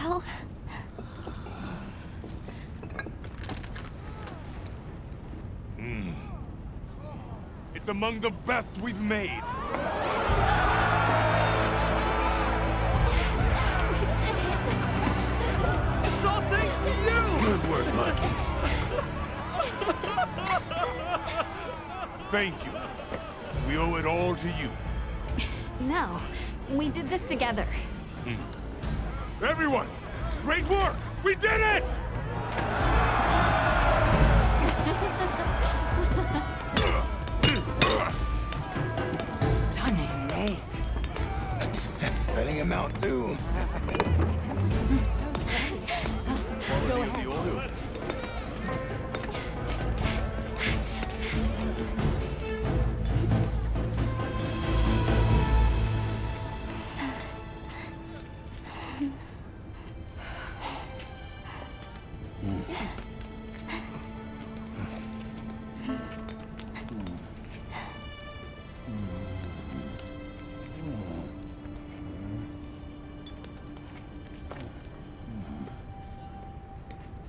Well... It's among the best we've made. It's all thanks to you! Good work, Monkey. Thank you. We owe it all to you. No, we did this together. Everyone, great work! We did it! Stunning make. Studying him out, too. Go ahead.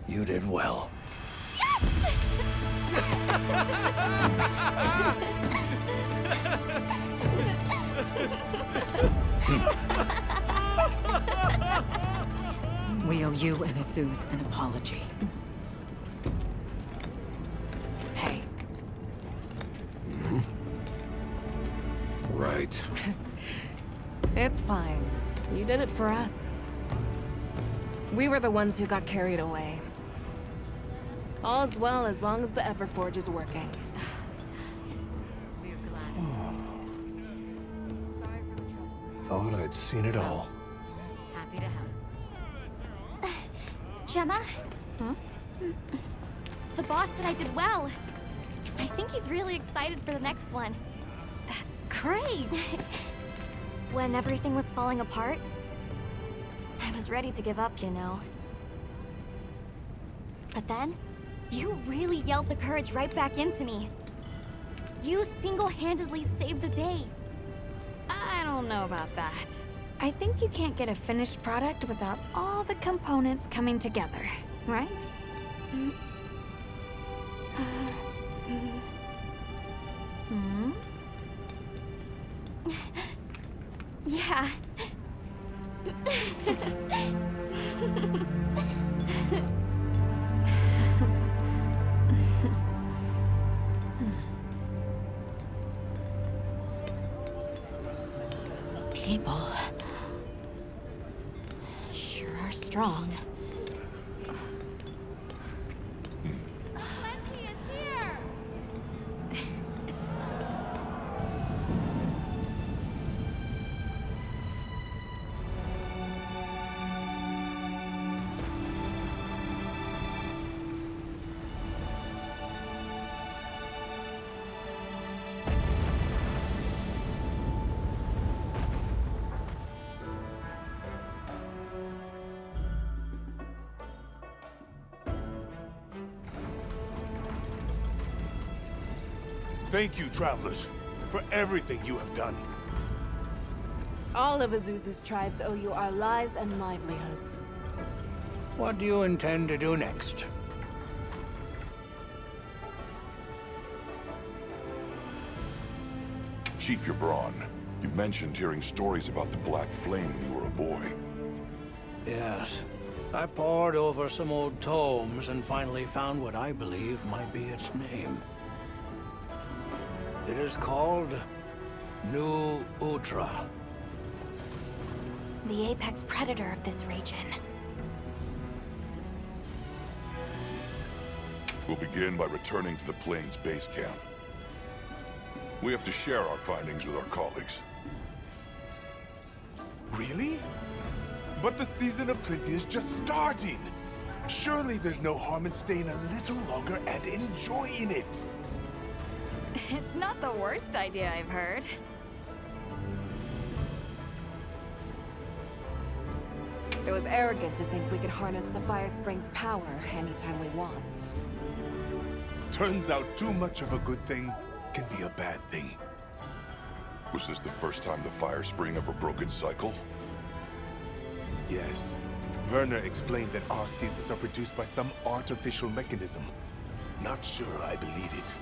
You did well. We owe you and Azuz an apology. Hey. Right. It's fine. You did it for us. We were the ones who got carried away. All's well as long as the Everforge is working. We're glad. Sorry for the trouble. Thought I'd seen it all. Happy to have it. Gemma? Huh? The boss said I did well. I think he's really excited for the next one. That's great! When everything was falling apart, I was ready to give up, you know. But then, you really yelled the courage right back into me. You single-handedly saved the day. I don't know about that. I think you can't get a finished product without all the components coming together, right? Yeah. People sure are strong. Plenty is here! Thank you, travelers, for everything you have done. All of Azuz's tribes owe you our lives and livelihoods. What do you intend to do next? Chief Yabron, you mentioned hearing stories about the Black Flame when you were a boy. Yes. I pored over some old tomes and finally found what I believe might be its name. It is called New Utra. The apex predator of this region. We'll begin by returning to the Plains base camp. We have to share our findings with our colleagues. Really? But the season of plenty is just starting. Surely there's no harm in staying a little longer and enjoying it. It's not the worst idea I've heard. It was arrogant to think we could harness the Fire Spring's power anytime we want. Turns out too much of a good thing can be a bad thing. Was this the first time the Fire Spring ever broke its cycle? Yes. Werner explained that our seasons are produced by some artificial mechanism. Not sure I believe it.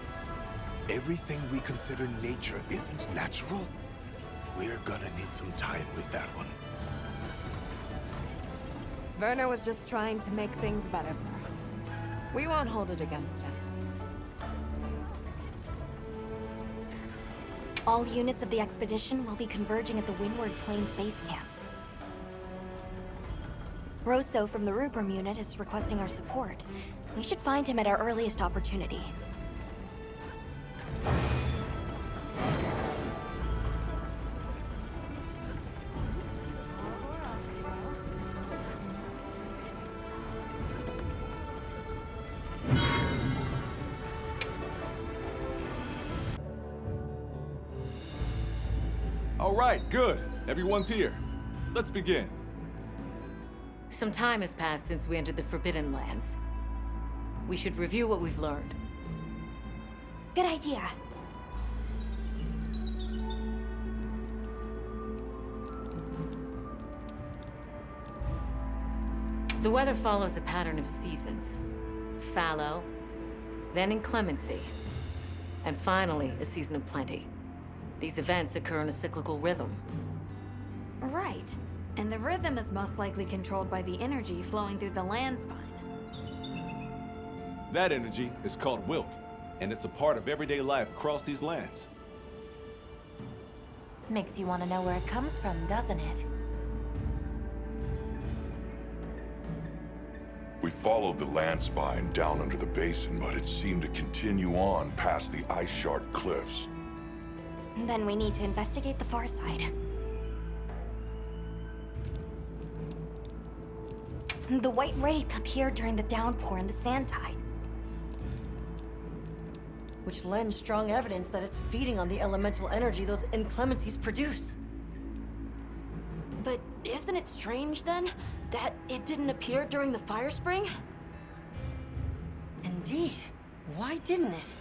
Everything we consider nature isn't natural. We're gonna need some time with that one. Werner was just trying to make things better for us. We won't hold it against him. All units of the expedition will be converging at the Windward Plains base camp. Rosso from the Rubrum unit is requesting our support. We should find him at our earliest opportunity. All right, good. Everyone's here. Let's begin. Some time has passed since we entered the Forbidden Lands. We should review what we've learned. Good idea. The weather follows a pattern of seasons. Fallow, then inclemency, and finally a season of plenty. These events occur in a cyclical rhythm. Right. And the rhythm is most likely controlled by the energy flowing through the land spine. That energy is called Wilk, and it's a part of everyday life across these lands. Makes you want to know where it comes from, doesn't it? We followed the land spine down under the basin, but it seemed to continue on past the ice shard cliffs. Then we need to investigate the far side. The White Wraith appeared during the downpour and the sand tide. Which lends strong evidence that it's feeding on the elemental energy those inclemencies produce. But isn't it strange, then, that it didn't appear during the fire spring? Indeed. Why didn't it?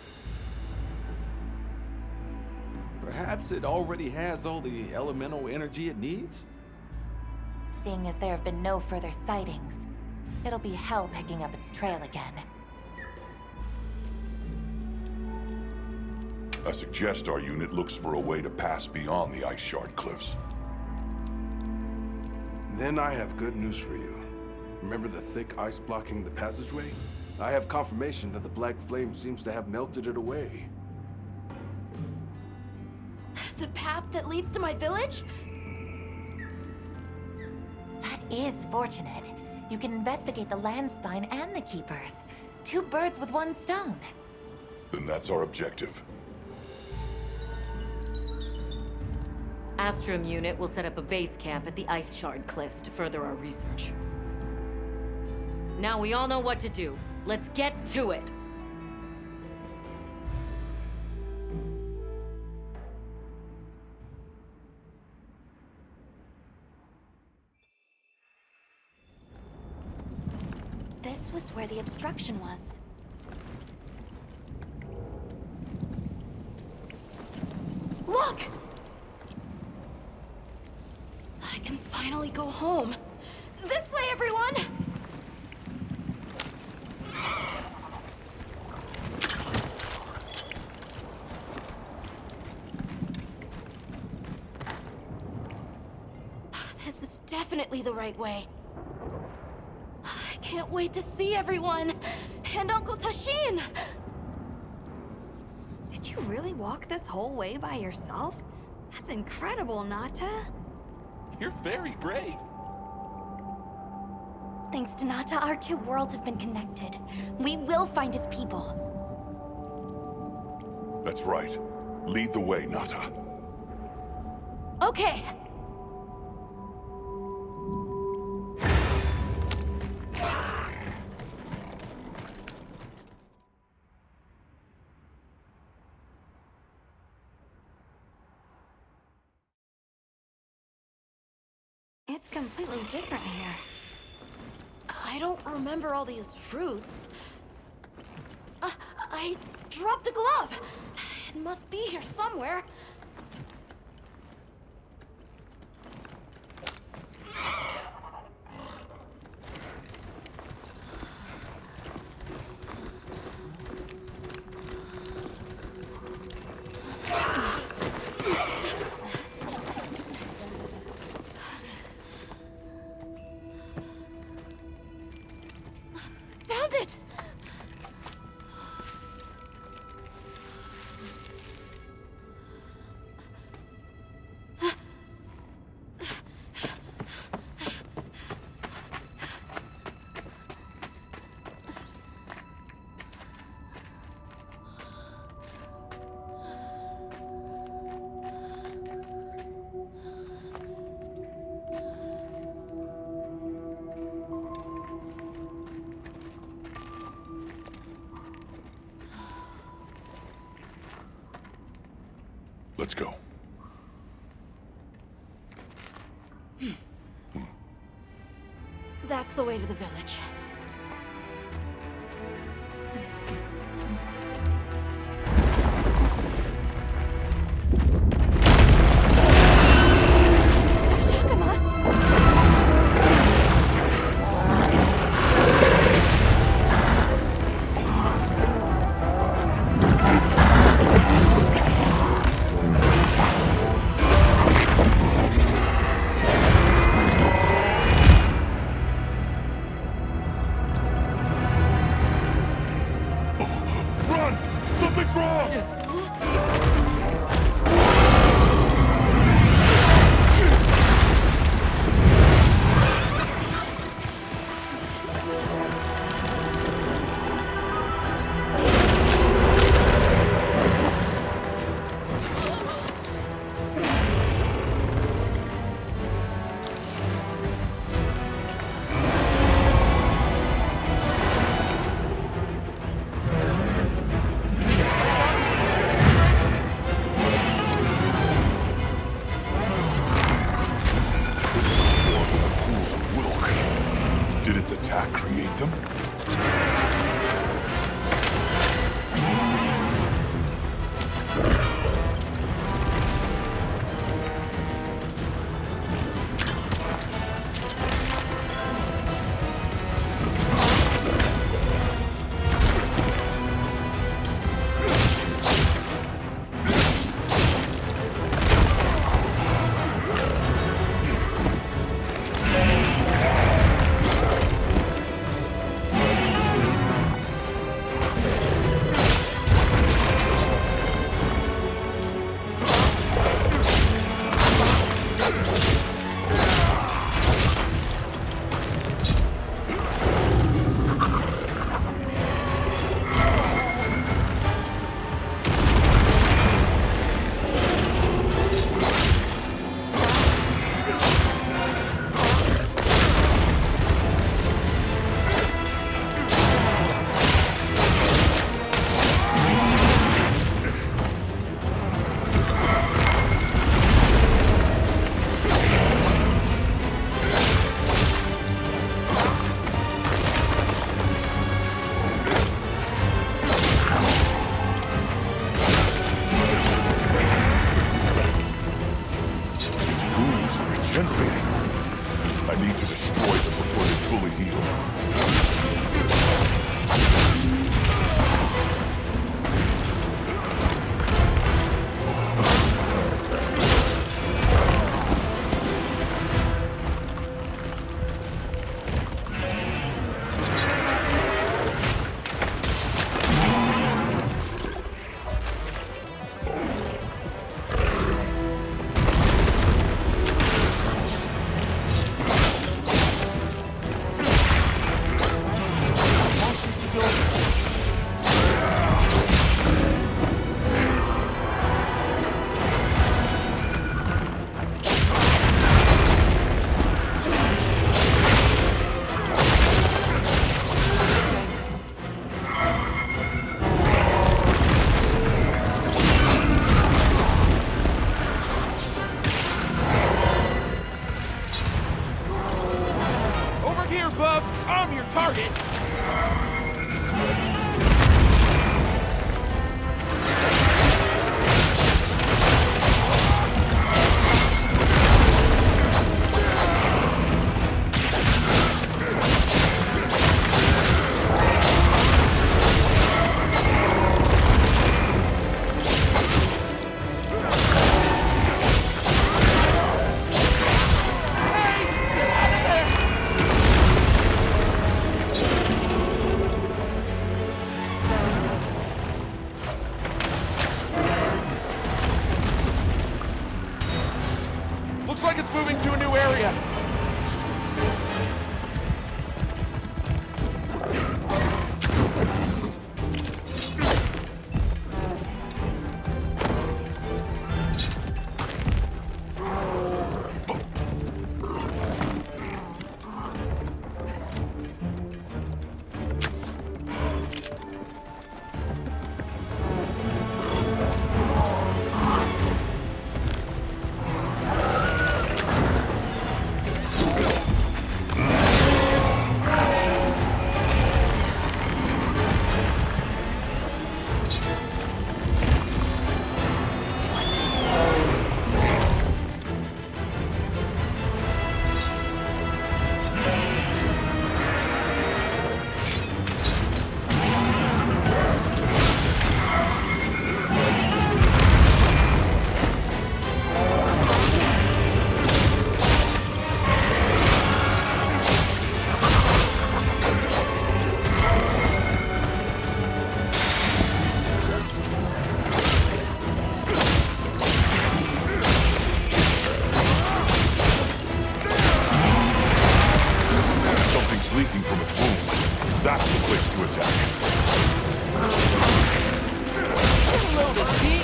Perhaps it already has all the elemental energy it needs? Seeing as there have been no further sightings, it'll be hell picking up its trail again. I suggest our unit looks for a way to pass beyond the ice shard cliffs. Then I have good news for you. Remember the thick ice blocking the passageway? I have confirmation that the black flame seems to have melted it away. The path that leads to my village? That is fortunate. You can investigate the land spine and the keepers. 2 birds with 1 stone. Then that's our objective. Astrum unit will set up a base camp at the Ice Shard Cliffs to further our research. Now we all know what to do. Let's get to it! This was where the obstruction was. Look! I can finally go home. This way, everyone! This is definitely the right way. I can't wait to see everyone! And Uncle Tashin! Did you really walk this whole way by yourself? That's incredible, Nata. You're very brave. Thanks to Nata, our 2 worlds have been connected. We will find his people. That's right. Lead the way, Nata. Okay. It's completely different here. I don't remember all these roots. I dropped a glove. It must be here somewhere. found it! Let's go. That's the way to the village. Run! Something's wrong! Pools of Wilk. Did its attack create them? Regenerating. I need to destroy them before they fully heal. I'm your target! leaking from its wound. That's the place to attack. Loaded beef.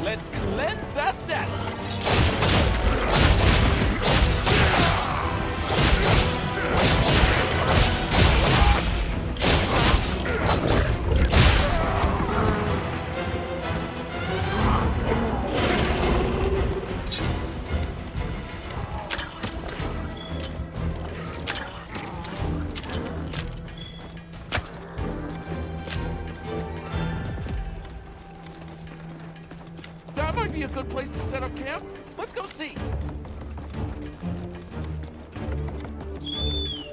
Let's cleanse that status. That might be a good place to set up camp. Let's go see.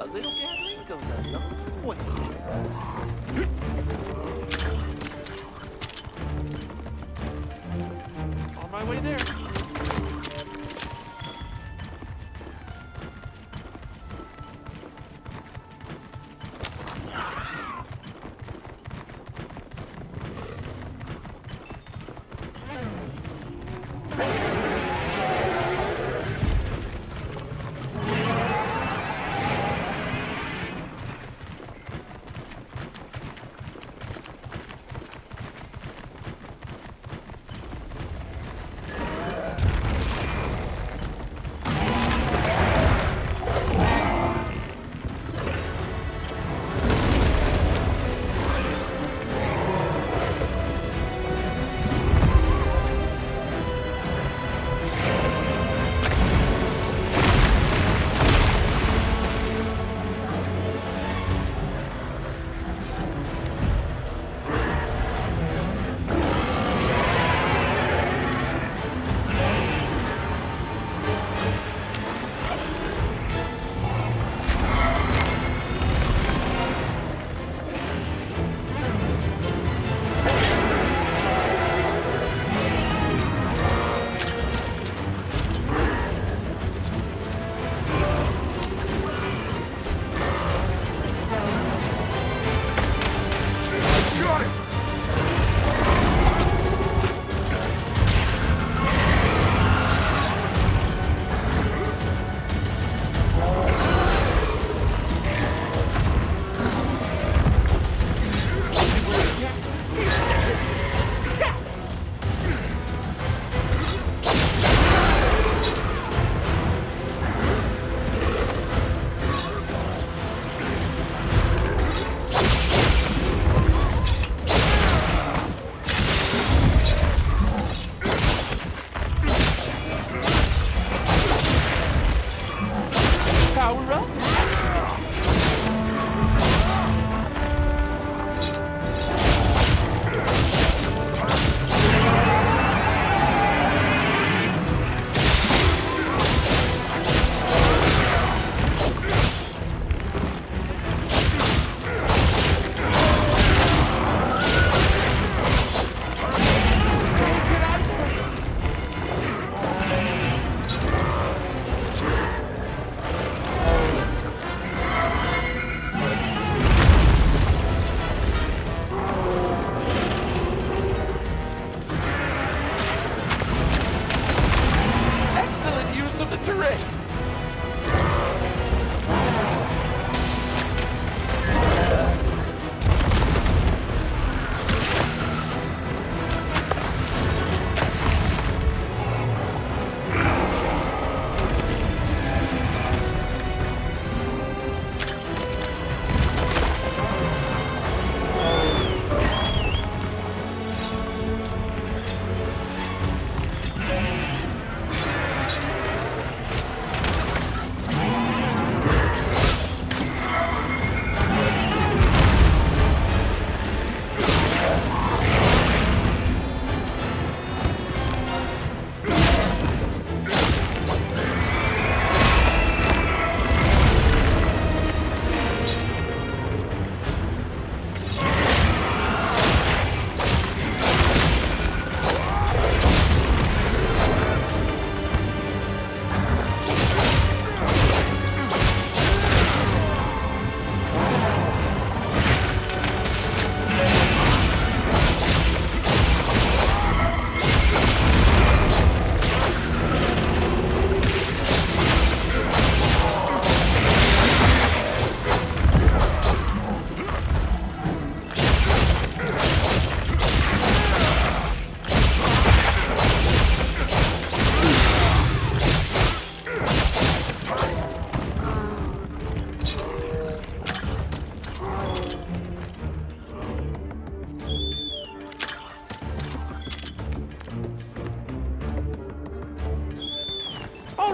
A little gathering goes a long way. On my way there. Power up. Excellent use of the terrain.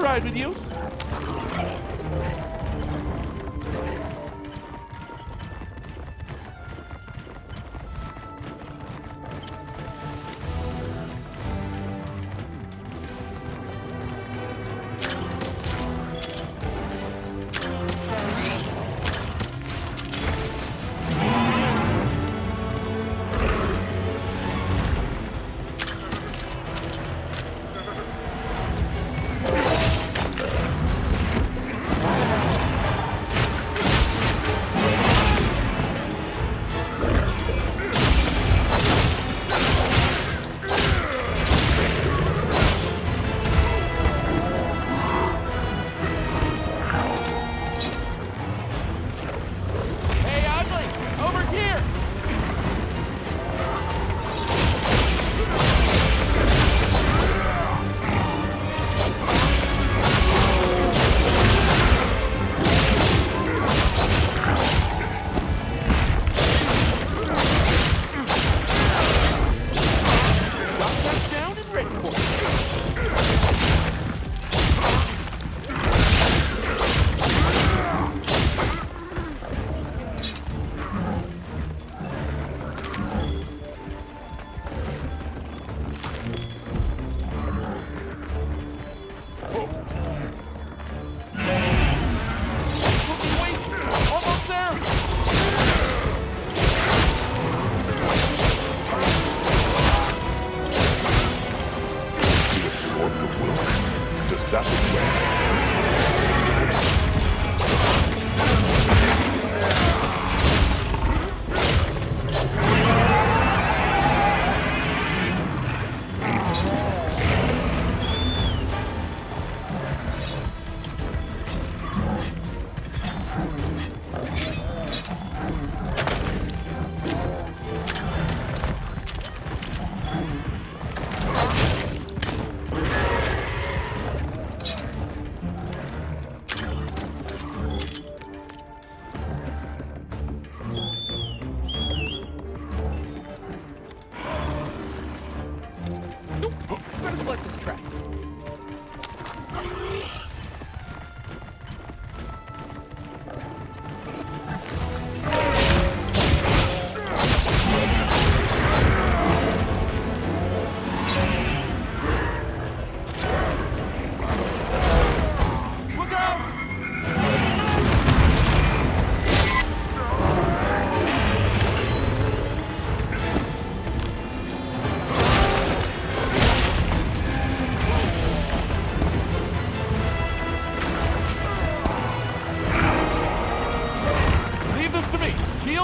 I'll ride with you.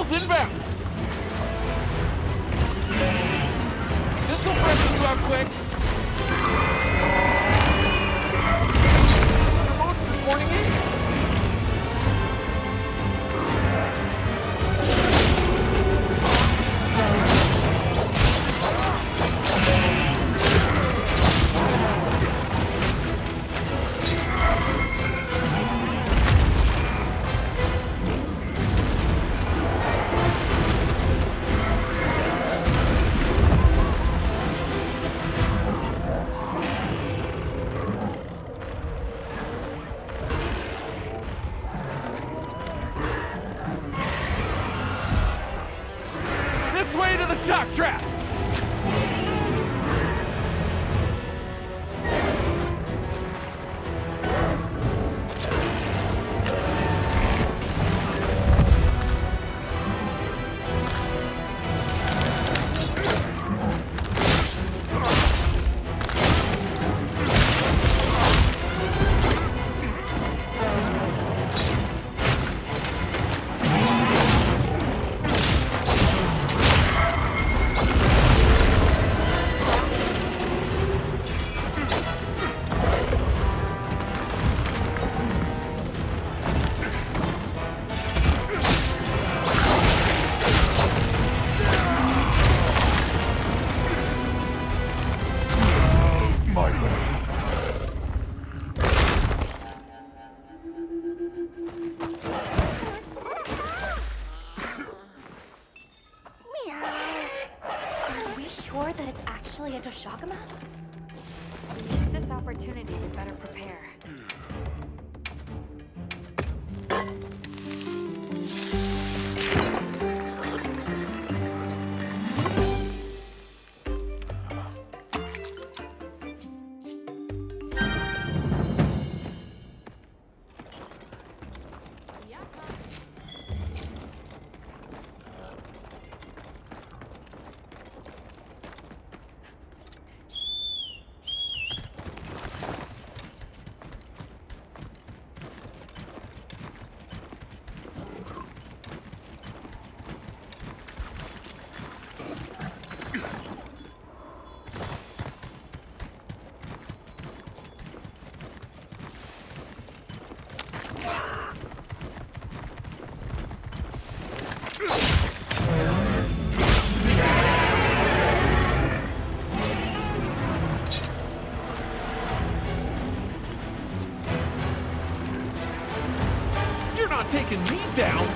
Inbound! This'll freshen you out quick! The monster's warning in! Way to the shock trap! Are we sure that it's actually a Doshaguma? Use this opportunity opportunity, we better prepare. You're not taking me down!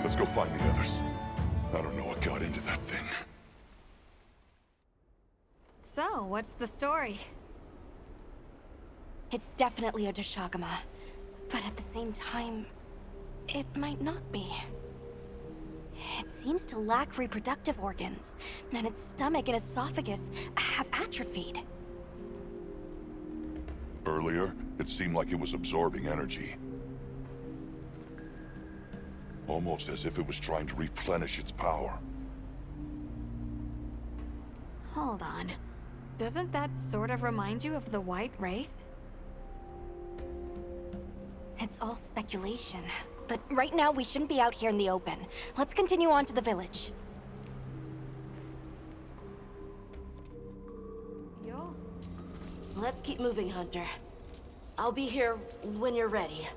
Let's go find the others. I don't know what got into that thing. So, what's the story? It's definitely a Doshaguma. But at the same time, it might not be. It seems to lack reproductive organs, and its stomach and esophagus have atrophied. Earlier, it seemed like it was absorbing energy. Almost as if it was trying to replenish its power. Hold on. Doesn't that sort of remind you of the White Wraith? It's all speculation. But right now, we shouldn't be out here in the open. Let's continue on to the village. Yo. Let's keep moving, Hunter. I'll be here when you're ready.